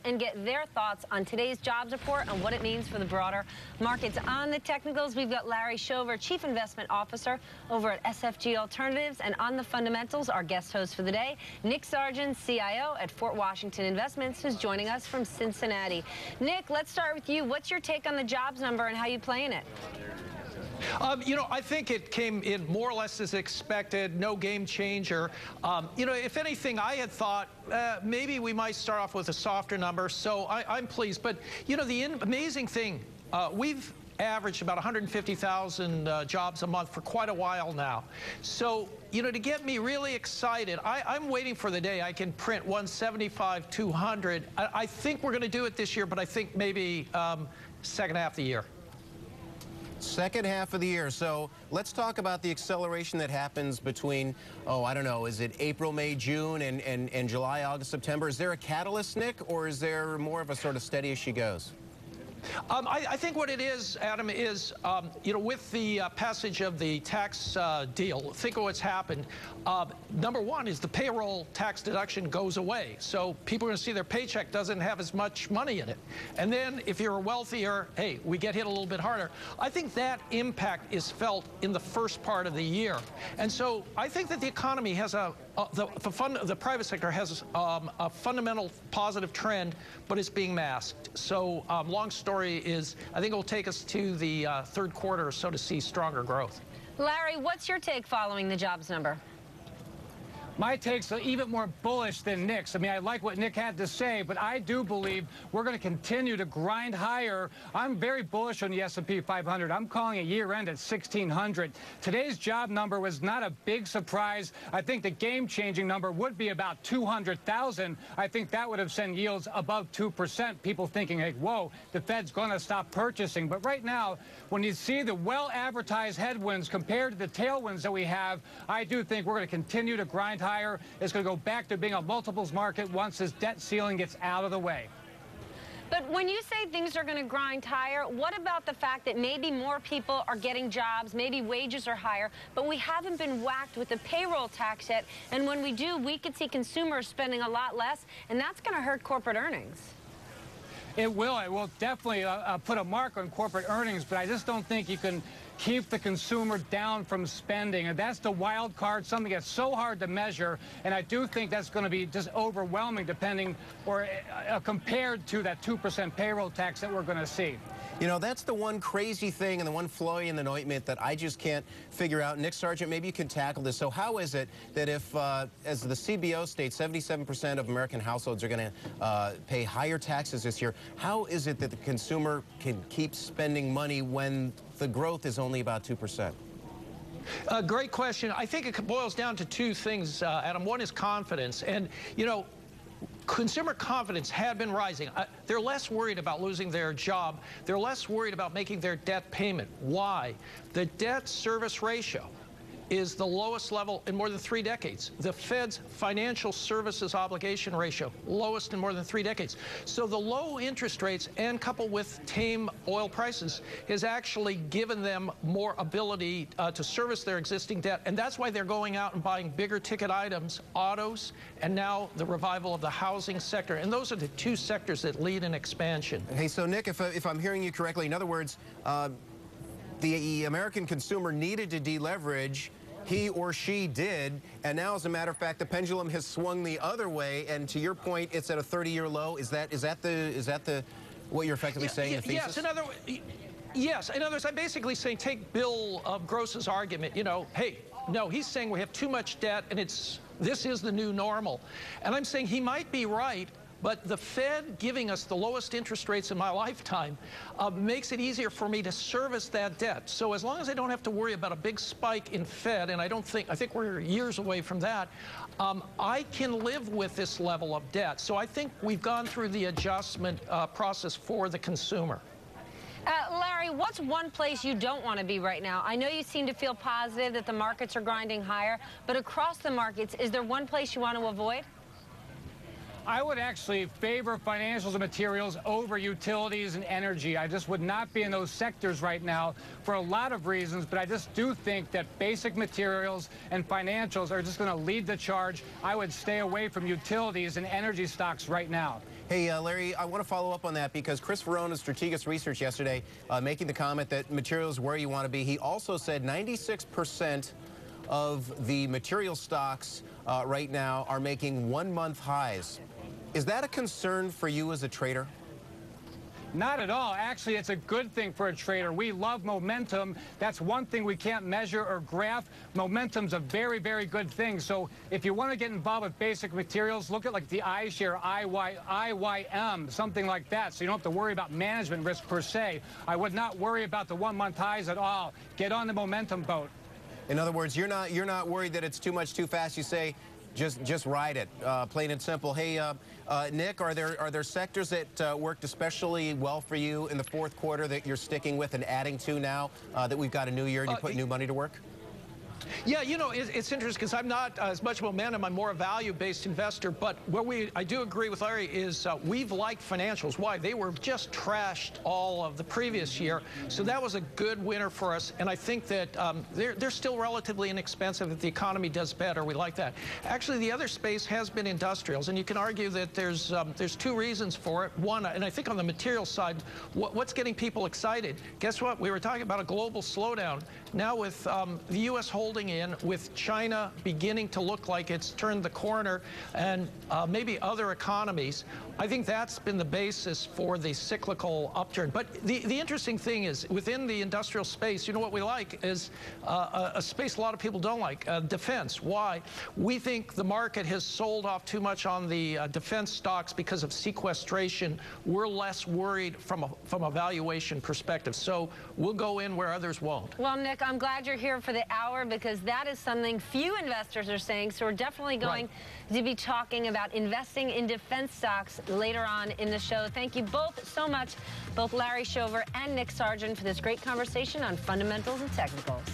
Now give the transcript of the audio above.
and get their thoughts on today's jobs report and what it means for the broader markets. On the technicals, we've got Larry Shover, Chief Investment Officer over at SFG Alternatives, and on the fundamentals, our guest host for the day, Nick Sargent, CIO at Fort Washington Investments, who's joining us from Cincinnati. Nick, let's start with you. What's your take on the jobs number and how you playing it? I think it came in more or less as expected, no game changer. If anything, I had thought maybe we might start off with a softer number, so I'm pleased. But, the amazing thing, we've averaged about 150,000 jobs a month for quite a while now. So, to get me really excited, I'm waiting for the day I can print 175, 200. I think we're going to do it this year, but I think maybe second half of the year. Second half of the year. So let's talk about the acceleration that happens between, I don't know, is it April, May, June, and July, August, September? Is there a catalyst, Nick, or is there more of a sort of steady as she goes? I think what it is, Adam, is, with the passage of the tax deal, think of what's happened. Number one is the payroll tax deduction goes away. So people are going to see their paycheck doesn't have as much money in it. And then if you're wealthier, hey, we get hit a little bit harder. I think that impact is felt in the first part of the year. And so I think that the economy has the private sector has a fundamental positive trend, but it's being masked. So long story is, I think it will take us to the third quarter or so to see stronger growth. Larry, what's your take following the jobs number? My take's even more bullish than Nick's. I mean, I like what Nick had to say, but I do believe we're going to continue to grind higher. I'm very bullish on the S&P 500. I'm calling a year-end at 1,600. Today's job number was not a big surprise. I think the game-changing number would be about 200,000. I think that would have sent yields above 2%. People thinking, hey, whoa, the Fed's going to stop purchasing. But right now, when you see the well-advertised headwinds compared to the tailwinds that we have, I do think we're going to continue to grind higher. It's going to go back to being a multiples market once this debt ceiling gets out of the way. But when you say things are going to grind higher, what about the fact that maybe more people are getting jobs, maybe wages are higher, but we haven't been whacked with the payroll tax yet, and when we do, we could see consumers spending a lot less, and that's going to hurt corporate earnings. It will. It will definitely put a mark on corporate earnings, but I just don't think you can keep the consumer down from spending. And that's the wild card, something that's so hard to measure. And I do think that's going to be just overwhelming compared to that 2% payroll tax that we're going to see. That's the one crazy thing and the one flaw in the ointment that I just can't figure out. Nick Sargent, maybe you can tackle this. So how is it that if, as the CBO states, 77% of American households are going to pay higher taxes this year, how is it that the consumer can keep spending money when the growth is only about 2%? Great question. I think it boils down to two things, Adam. One is confidence. And, consumer confidence had been rising. They're less worried about losing their job. They're less worried about making their debt payment. Why? The debt service ratio is the lowest level in more than 3 decades. The Fed's financial services obligation ratio, lowest in more than 3 decades. So the low interest rates, and coupled with tame oil prices, has actually given them more ability to service their existing debt. And that's why they're going out and buying bigger ticket items, autos, and now the revival of the housing sector. And those are the two sectors that lead in expansion. Hey, so Nick, if I'm hearing you correctly, in other words, the American consumer needed to deleverage. He or she did, and now, as a matter of fact, the pendulum has swung the other way. And to your point, it's at a 30-year low. Is that what you're effectively saying? The thesis? Yes. In other words, I'm basically saying take Bill Gross's argument. Hey, no, he's saying we have too much debt, and this is the new normal. And I'm saying he might be right. But the Fed giving us the lowest interest rates in my lifetime makes it easier for me to service that debt. So as long as I don't have to worry about a big spike in Fed, and I think we're years away from that, I can live with this level of debt. So I think we've gone through the adjustment process for the consumer. Larry, what's one place you don't want to be right now? I know you seem to feel positive that the markets are grinding higher, but across the markets, is there one place you want to avoid? I would actually favor financials and materials over utilities and energy. I just would not be in those sectors right now for a lot of reasons, but I just do think that basic materials and financials are just going to lead the charge. I would stay away from utilities and energy stocks right now. Hey, Hey, Larry, I want to follow up on that because Chris Verona, Strategic Research yesterday, making the comment that materials where you want to be. He also said 96% of the material stocks right now are making one-month highs. Is that a concern for you as a trader? Not at all. Actually, it's a good thing for a trader. We love momentum. That's one thing we can't measure or graph. Momentum's a very, very good thing. So if you want to get involved with basic materials, look at like the iShare, IYM, something like that. So you don't have to worry about management risk per se. I would not worry about the one-month highs at all. Get on the momentum boat. In other words, you're not worried that it's too much too fast. You say, just ride it, plain and simple. Hey, Nick, are there sectors that worked especially well for you in the fourth quarter that you're sticking with and adding to now that we've got a new year and you put new money to work? Yeah, you know, it's interesting because I'm not as much momentum. I'm more a value-based investor. But where I do agree with Larry is we've liked financials. Why? They were just trashed all of the previous year. So that was a good winner for us. And I think that they're still relatively inexpensive. If the economy does better, we like that. Actually, the other space has been industrials. And you can argue that there's two reasons for it. One, and I think on the materials side, what's getting people excited? Guess what? We were talking about a global slowdown. Now with the U.S. holding in, with China beginning to look like it's turned the corner, and maybe other economies, I think that's been the basis for the cyclical upturn. But the interesting thing is, within the industrial space, you know what we like is a space a lot of people don't like, defense. Why? We think the market has sold off too much on the defense stocks because of sequestration. We're less worried from a valuation perspective. So we'll go in where others won't. Well, Nick, I'm glad you're here for the hour because that is something few investors are saying. So we're definitely going to be talking about investing in defense stocks later on in the show. Thank you both so much, both Larry Shover and Nick Sargent, for this great conversation on fundamentals and technicals.